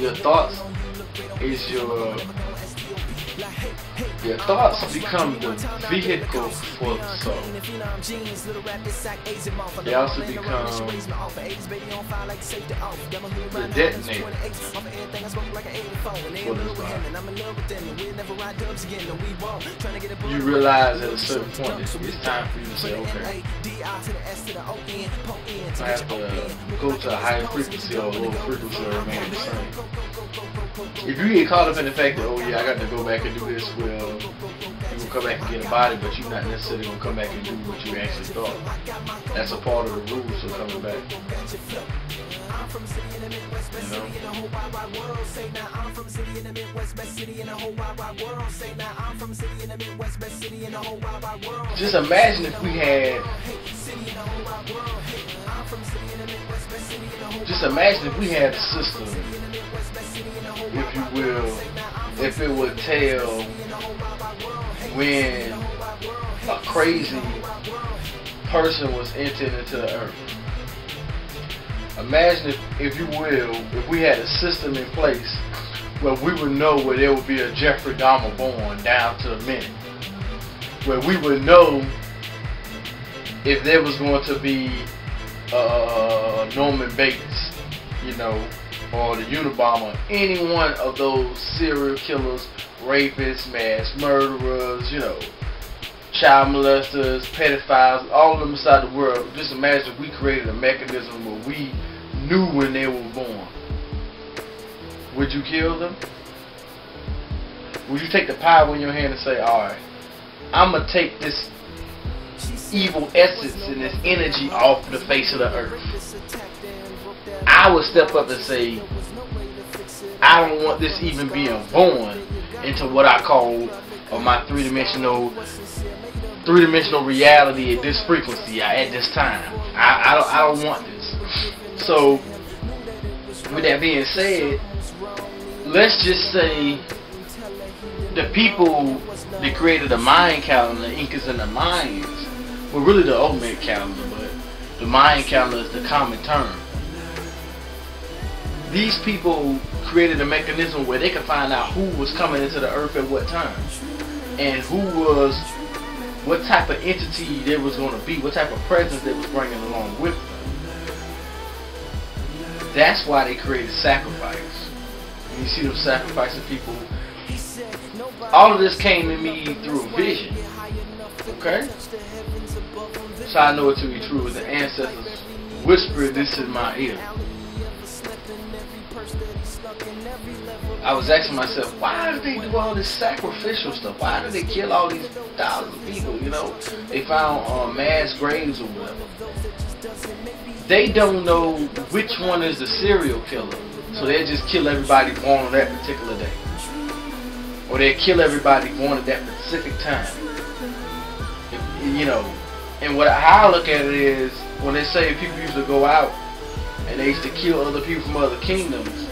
Your thoughts is your thoughts become the vehicle for the soul. They also become the detonator for this body. You realize at a certain point it's time for you to say, okay, I have to go to a higher frequency or a lower frequency or remain the same. If you get caught up in the fact that, oh yeah, I got to go back and do this, well, you will come back and get a body, but you're not necessarily going to come back and do what you actually thought. That's a part of the rules of coming back. You know? Just imagine if we had a system, if you will, if it would tell when a crazy person was entered into the earth. Imagine if you will, if we had a system in place where we would know where there would be a Jeffrey Dahmer born down to the minute. Where we would know if there was going to be Norman Bates, you know, or the Unabomber, any one of those serial killers, rapists, mass murderers, you know, child molesters, pedophiles, all of them inside the world. Just imagine if we created a mechanism where we knew when they were born. Would you kill them? Would you take the power in your hand and say, alright, I'm going to take this evil essence and this energy off the face of the earth? I would step up and say, I don't want this even being born into what I call my three-dimensional reality at this frequency, at this time. I don't want this. So, with that being said, let's just say the people that created the Mayan calendar, the Incas and the Mayans, were really the Olmec calendar, but the Mayan calendar is the common term. These people created a mechanism where they could find out who was coming into the earth at what time, and what type of entity there was going to be, what type of presence they was bringing along with them. That's why they created sacrifice. When you see them sacrificing people, all of this came to me through a vision. Okay? So I know it to be true. The ancestors whispered this in my ear. I was asking myself, why do they do all this sacrificial stuff? Why do they kill all these thousands of people, you know? They found mass graves or whatever. They don't know which one is the serial killer. So they'll just kill everybody born on that particular day. Or they'll kill everybody born at that specific time. You know, and how I look at it is, when they say people used to go out and they used to kill other people from other kingdoms,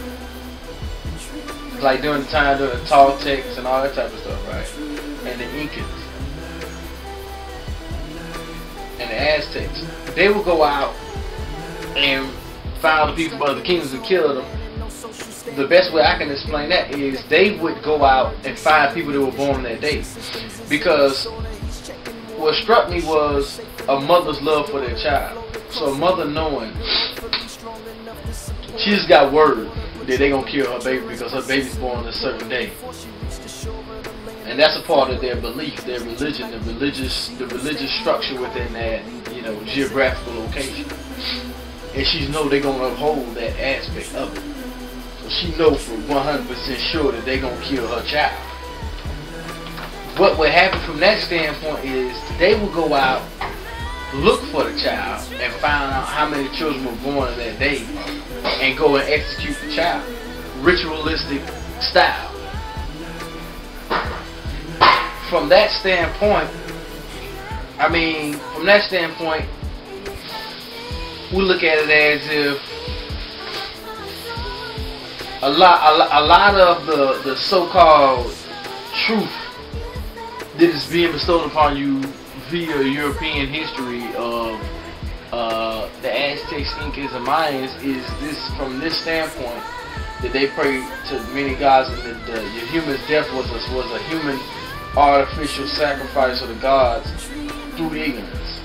like during the time of the Toltecs and all that type of stuff, right? And the Incans and the Aztecs, they would go out and find the people from other kingdoms and kill them. The best way I can explain that is they would go out and find people that were born on that day. Because what struck me was a mother's love for their child. So a mother knowing she just got word that they're going to kill her baby because her baby's born on a certain day. And that's a part of their belief, their religion, the religious structure within that, you know, geographical location. And she know they're going to uphold that aspect of it. So she know for 100% sure that they're going to kill her child. What would happen from that standpoint is they will go out, look for the child, and find out how many children were born on that day, and go and execute the child. Ritualistic style. From that standpoint, we look at it as if a lot of the so-called truth that is being bestowed upon you via European history of the Aztecs, Incas, and Mayans is this, from this standpoint, that they pray to many gods, and that the human's death was a human artificial sacrifice of the gods through ignorance.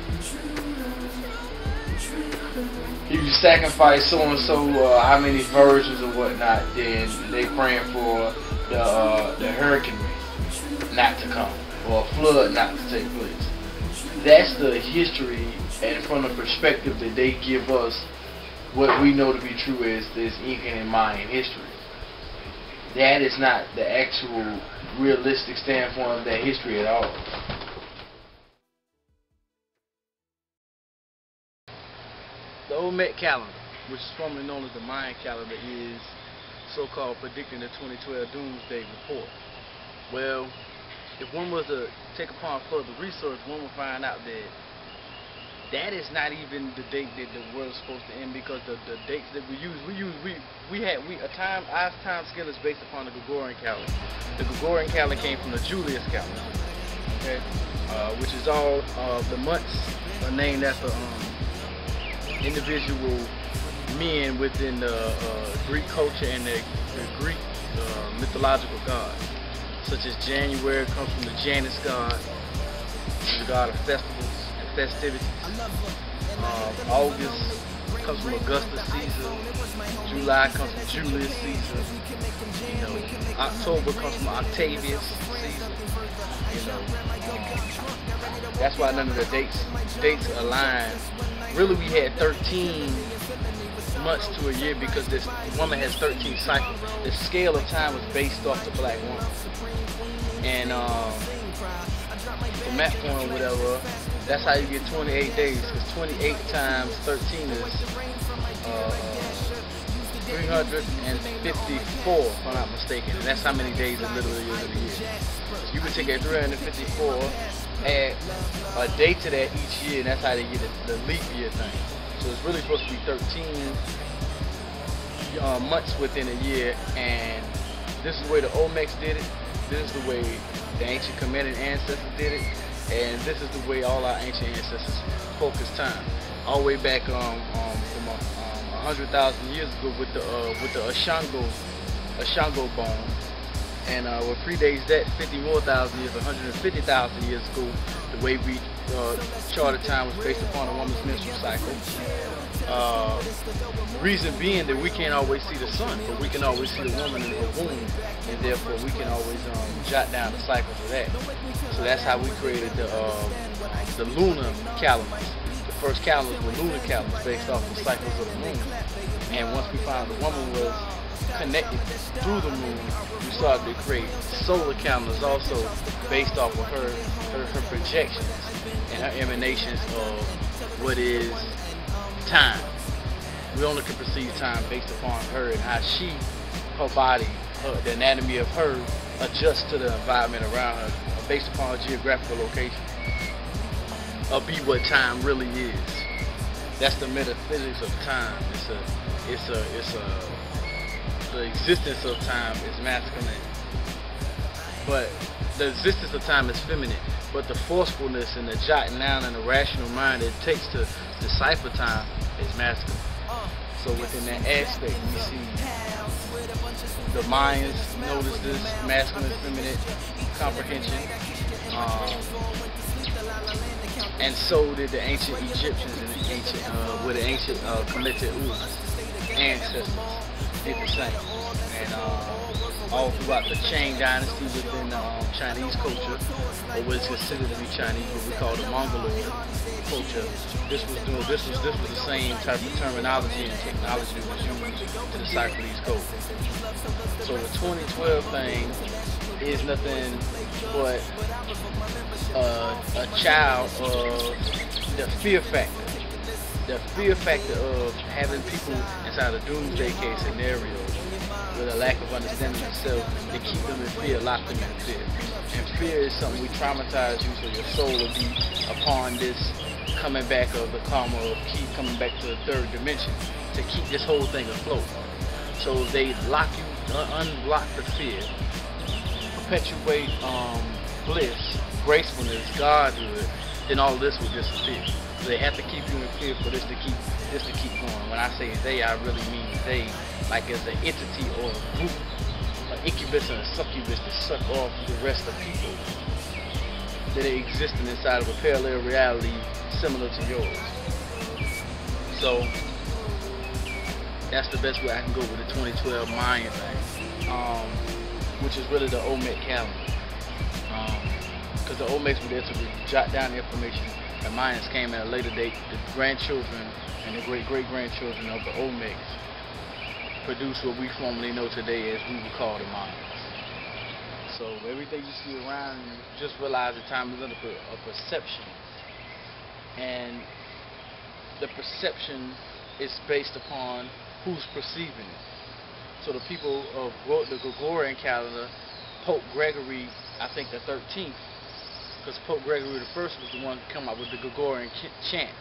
If you sacrifice so and so how many virgins or whatnot, then they praying for the hurricane not to come or a flood not to take place. That's the history, and from the perspective that they give us, what we know to be true is this Incan and Mayan history. That is not the actual realistic standpoint of that history at all. The Olmec calendar, which is formerly known as the Mayan calendar, is so-called predicting the 2012 Doomsday Report. Well, if one was to take upon further research, one would find out that that is not even the date that the world is supposed to end, because the dates that our time scale is based upon the Gregorian calendar. The Gregorian calendar came from the Julius calendar, okay, which is all the months are named after individual men within the Greek culture and the Greek mythological gods, such as January comes from the Janus god, the god of festivals and festivities. August comes from Augustus Caesar. July comes from Julius Caesar. You know, October comes from Octavius Caesar. You know, that's why none of the dates align. Really, we had 13 months to a year because this woman has 13 cycles. The scale of time was based off the black woman. And from that point or whatever, that's how you get 28 days, because 28 times 13 is 354, if I'm not mistaken. And that's how many days it literally is in a year. So you can take a 354, add a day to that each year, and that's how they get the leap year thing. So it's really supposed to be 13 months within a year, and this is the way the Olmecs did it. This is the way the ancient Kemetic ancestors did it, and this is the way all our ancient ancestors focused time. All the way back from 100,000 years ago with the Ashango bone, and what predates that 50 more thousand years, 150,000 years ago, the way we charted time was based upon a woman's menstrual cycle. Reason being that we can't always see the sun, but we can always see the woman in her womb, and therefore we can always jot down the cycles of that. So that's how we created the lunar calendars. The first calendars were lunar calendars based off the cycles of the moon. And once we found the woman was connected through the moon, we started to create solar calendars also based off of her projections and her emanations of what is time. We only can perceive time based upon her and how her body, the anatomy of her adjusts to the environment around her, based upon her geographical location, or be what time really is. That's the metaphysics of time. The existence of time is masculine, but the existence of time is feminine. But the forcefulness and the jotting down and the rational mind it takes to decipher time is masculine. So within that aspect, we see the Mayans notice this masculine, feminine comprehension, and so did the ancient Egyptians and the ancient, with the ancient Kemetic ancestors did the same. And all throughout the Qing dynasty within Chinese culture, or what is considered to be Chinese, what we call the Mongoloid culture, this was the same type of terminology and technology that was used to decipher these codes. So the 2012 thing is nothing but a child of the fear factor. The fear factor of having people inside a doomsday case scenario with a lack of understanding of self to keep them in fear, lock them in fear. And fear is something we traumatize you so your soul will be upon this coming back of the karma of keep coming back to the third dimension to keep this whole thing afloat. So they lock you, unlock the fear, perpetuate bliss, gracefulness, godhood, then all of this will disappear. So they have to keep you in fear for this to keep going. When I say they, I really mean they, like as an entity or a group, an incubus and a succubus to suck off the rest of people that are existing inside of a parallel reality similar to yours. So that's the best way I can go with the 2012 Mayan thing, which is really the Olmec calendar. Because the Olmecs were there to jot down the information. The Mayans came at a later date. The grandchildren and the great-great-grandchildren of the Olmecs produced what we formerly know today as we would call the Mayans. So everything you see around you, just realize that time is under a perception. And the perception is based upon who's perceiving it. So the people of the Gregorian calendar, Pope Gregory, I think the 13th, because Pope Gregory the First was the one to come up with the Gregorian chant,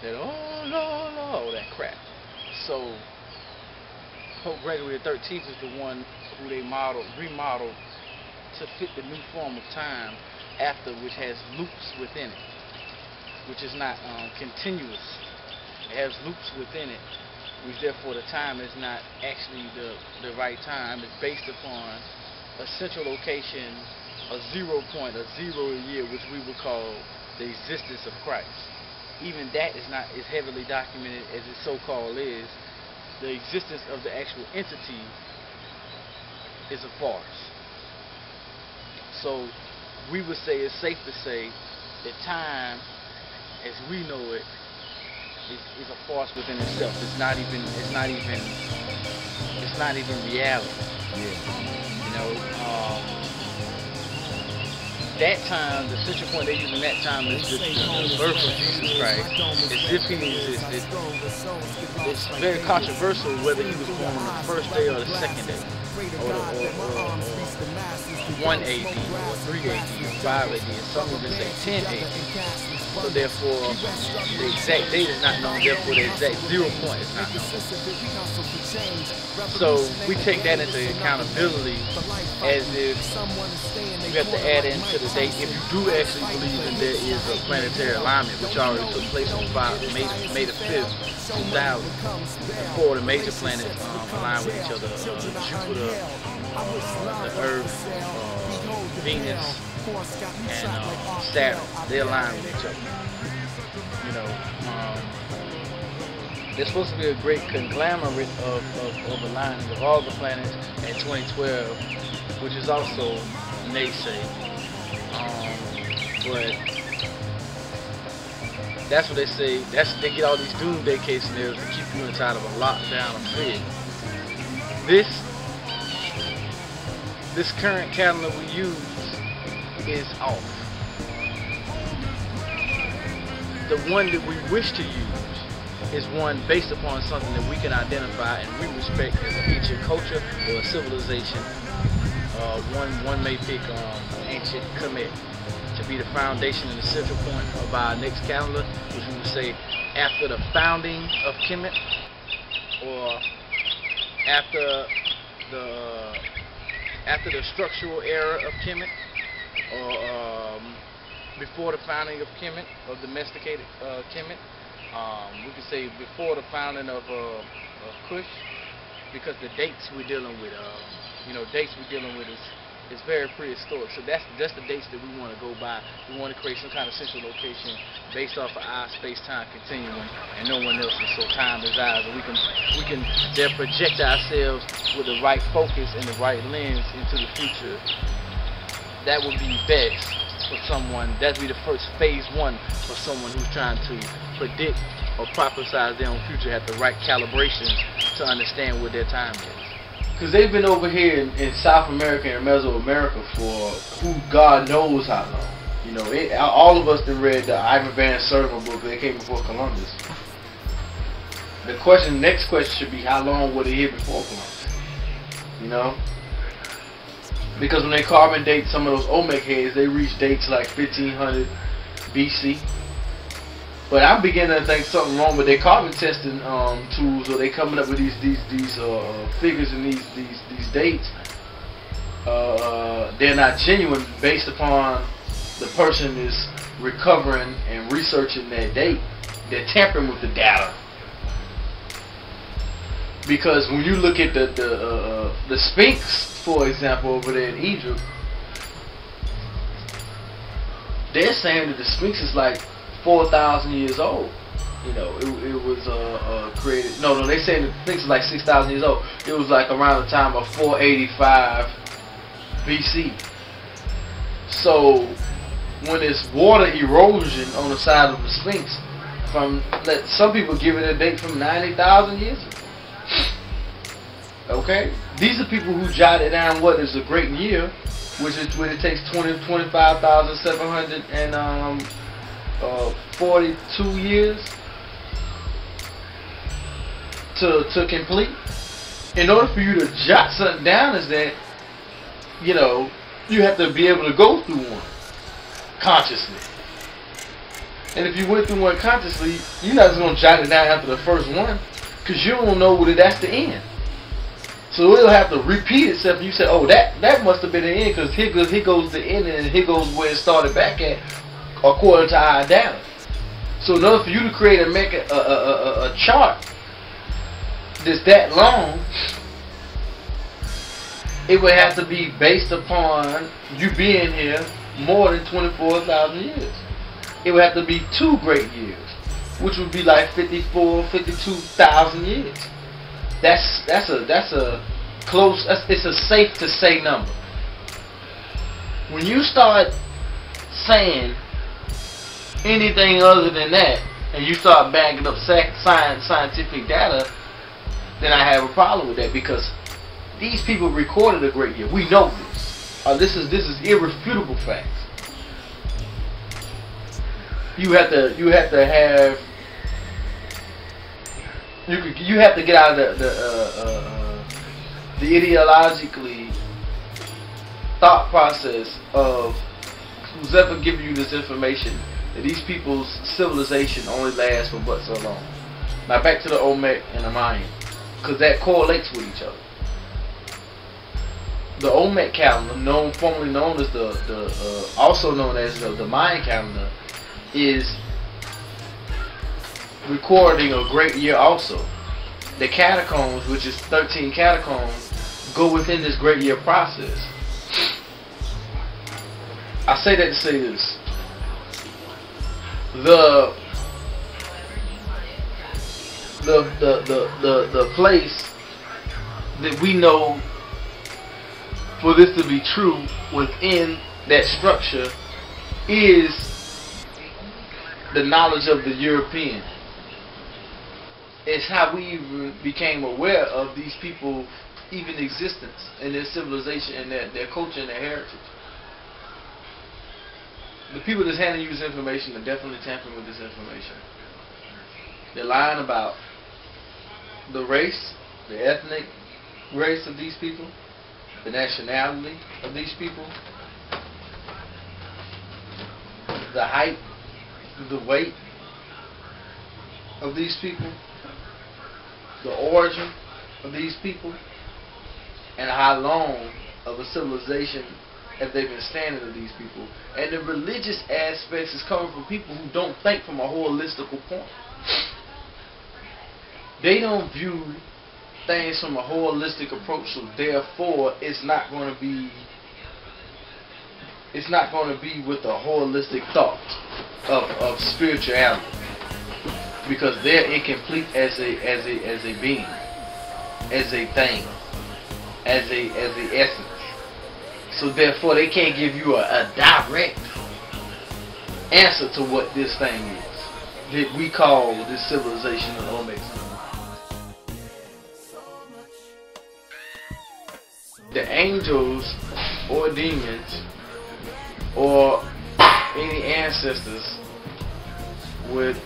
that oh Lord, all that crap. So Pope Gregory the 13th is the one who they remodeled to fit the new form of time after, which has loops within it, which is not continuous. It has loops within it, which therefore the time is not actually the right time. It's based upon a central location, a 0 point, a 0 year, which we would call the existence of Christ. Even that is not as heavily documented as it so-called is. The existence of the actual entity is a farce. So we would say it's safe to say that time, as we know it, is a farce within itself. It's not even reality. Yeah. You know, that time, the central point they use in that time is the birth of Jesus Christ, as if he existed. It's very controversial whether he was born on the first day or the second day, or 1 AD, or 3 AD, or 5 AD, and some even say 10 AD. So therefore, the exact date is not known, therefore the exact 0 point is not known. So we take that into accountability as if we have to add into the date. If you do actually believe that there is a planetary alignment, which already took place on May the 5th, 2000, and 4 of the major planets align with each other, Jupiter, the Earth, Venus, and Saturn, they align with each other. You know, there's supposed to be a great conglomerate of aligning of all the planets in 2012, which is also naysay. But that's what they say. They get all these doomsday case scenarios to keep you inside of a lockdown of fear. This current calendar we use is off. The one that we wish to use is one based upon something that we can identify and we respect as an ancient culture or a civilization. One may pick ancient Kemet to be the foundation and the central point of our next calendar, which we would say after the founding of Kemet, or after the structural era of Kemet, or before the founding of Kemet, of domesticated Kemet. We could say before the founding of Kush, because the dates we're dealing with, is very prehistoric. So that's the dates that we want to go by. We want to create some kind of central location based off of our space-time continuum and no one else's. So time is ours, and we can then project ourselves with the right focus and the right lens into the future. That would be best for someone. That'd be the first phase one for someone who's trying to predict or prophesize their own future, at the right calibrations to understand what their time is. Because they've been over here in South America and Mesoamerica for who God knows how long. You know, all of us that read the Ivan Van Sertima book, they came before Columbus. The next question should be, how long were they here before Columbus? You know? Because when they carbon date some of those Olmec heads, they reach dates like 1500 BC. But I'm beginning to think something wrong with their carbon testing tools, or they coming up with these figures and these dates. They're not genuine, based upon the person is recovering and researching that date, they're tampering with the data. Because when you look at the Sphinx, for example, over there in Egypt, they're saying that the Sphinx is like 4,000 years old. You know, it was created. No, they saying the Sphinx is like 6,000 years old. It was like around the time of 485 BC. So when there's water erosion on the side of the Sphinx, some people give it a date from 90,000 years ago. Okay, these are people who jotted down what is a great year, which is when it takes 25,742 years to complete. In order for you to jot something down, is that, you know, you have to be able to go through one consciously. And if you went through one consciously, you're not just going to jot it down after the first one, because you don't know whether that's the end. So it'll have to repeat itself. And you say, oh, that must have been the end, because here goes the end, and here goes where it started back at, according to our data. So in order for you to create and make a chart that's that long, it would have to be based upon you being here more than 24,000 years. It would have to be 2 great years, which would be like 52,000 years. That's a close. It's a safe to say number. When you start saying anything other than that, and you start backing up scientific data, then I have a problem with that, because these people recorded a great year. We know this. This is irrefutable facts. You have to have. You have to get out of the ideologically thought process of who's ever giving you this information, that these people's civilization only lasts for but so long. Now back to the Olmec and the Mayan, because that correlates with each other. The Olmec calendar, formerly known as also known as the Mayan calendar, is recording a great year also. The catacombs, which is 13 catacombs, go within this great year process. I say that to say this. The place that we know for this to be true within that structure is the knowledge of the European. It's how we even became aware of these people even existence and their civilization and their culture and their heritage. The people that's handing you this information are definitely tampering with this information. They're lying about the race, the ethnic race of these people, the nationality of these people, the height, the weight of these people, the origin of these people, and how long of a civilization have they been standing to these people. And the religious aspects is coming from people who don't think from a holistical point. They don't view things from a holistic approach, so therefore it's not going to be with a holistic thought of spirituality, because they're incomplete as a being, as a thing, as a essence. So therefore they can't give you a direct answer to what this thing is that we call this civilization of Olmec. The angels or demons or any ancestors would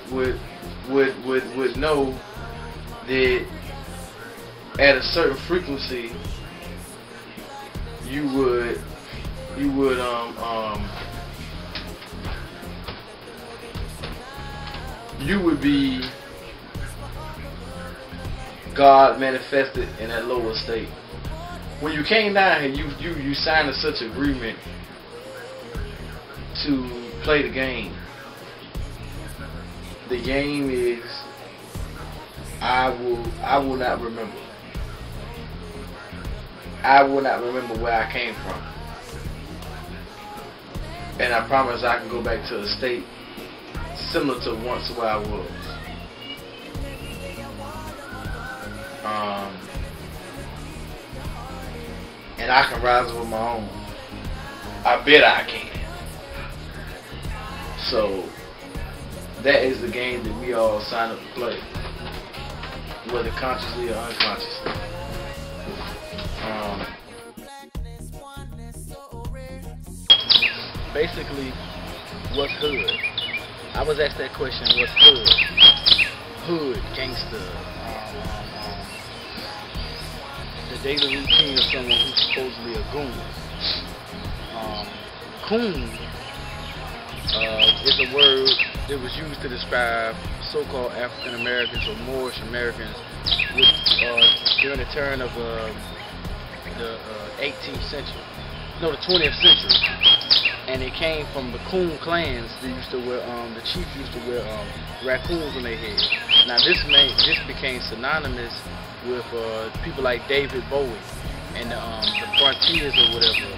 know that at a certain frequency you would be God manifested in that lower state. When you came down here, you signed such agreement to play the game. The game is I will not remember. I will not remember where I came from. And I promise I can go back to a state similar to once where I was. And I can rise with my own. I bet I can. So that is the game that we all sign up to play, whether consciously or unconsciously. Basically, what's hood? I was asked that question, what's hood? Hood, gangster, the daily routine of someone who's supposedly a goon. Coon is a word that was used to describe so-called African Americans or Moorish Americans during the turn of the 18th century, no, the 20th century. And it came from the Coon clans. They used to wear, the chiefs used to wear raccoons on their head. Now this became synonymous with people like David Bowie and the frontiers or whatever.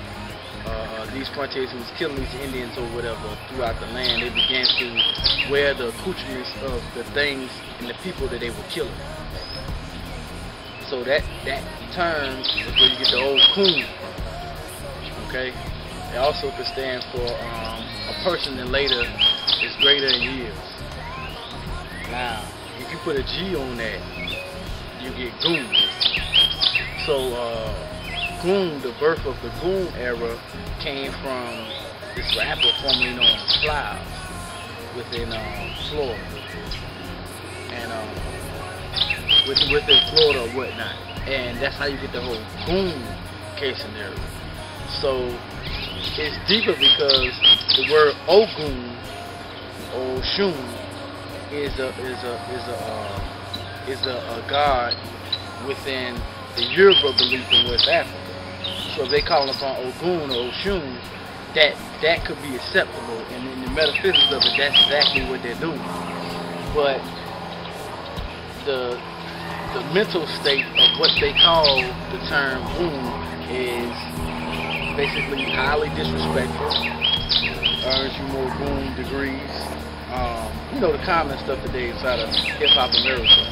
These frontiers who was killing these Indians or whatever throughout the land, they began to wear the accoutrements of the things and the people that they were killing. So that term is where you get the old coon. Okay. It also could stand for a person that later is greater in years. Now, if you put a G on that, you get goon. So, goon, the birth of the goon era, came from this rapper formerly known as Plies within Florida. And within Florida or whatnot. And that's how you get the whole goon case scenario. So, it's deeper because the word Ogun, Oshun, is a god within the Yoruba belief in West Africa. So if they call upon Ogun or Oshun, that could be acceptable, and in the metaphysics of it, that's exactly what they're doing. But the mental state of what they call the term goon is basically highly disrespectful, earns you more goon degrees. You know, the common stuff today inside of hip-hop America.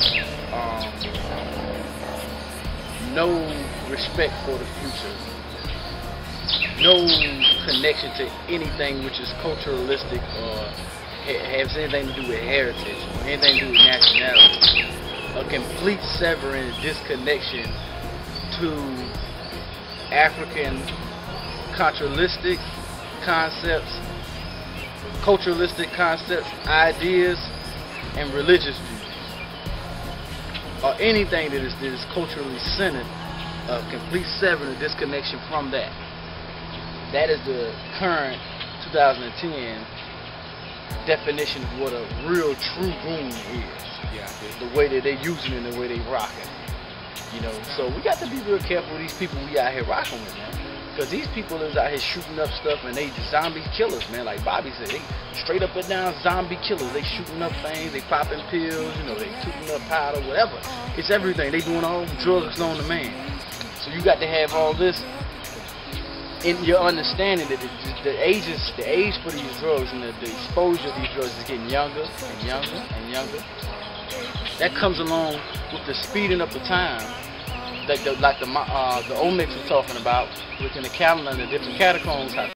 No respect for the future. No connection to anything which is culturalistic or has anything to do with heritage or anything to do with nationality. A complete severing disconnection to African culturalistic concepts, ideas, and religious views, or anything that is culturally centered. A complete severing, a disconnection from that. That is the current 2010 definition of what a real true goon is. Yeah, the way that they're using it and the way they rocking. You know, so we got to be real careful with these people we out here rocking with, man. Because these people is out here shooting up stuff and they zombie killers, man. Like Bobby said, they straight up and down zombie killers. They shooting up things, they popping pills, you know, they shooting up powder, whatever. It's everything. They doing all drugs known to man. So you got to have all this in your understanding that the age for these drugs and the exposure of these drugs is getting younger and younger and younger. That comes along with the speeding up the time. Like the Olmecs were talking about within the calendar and the different catacombs.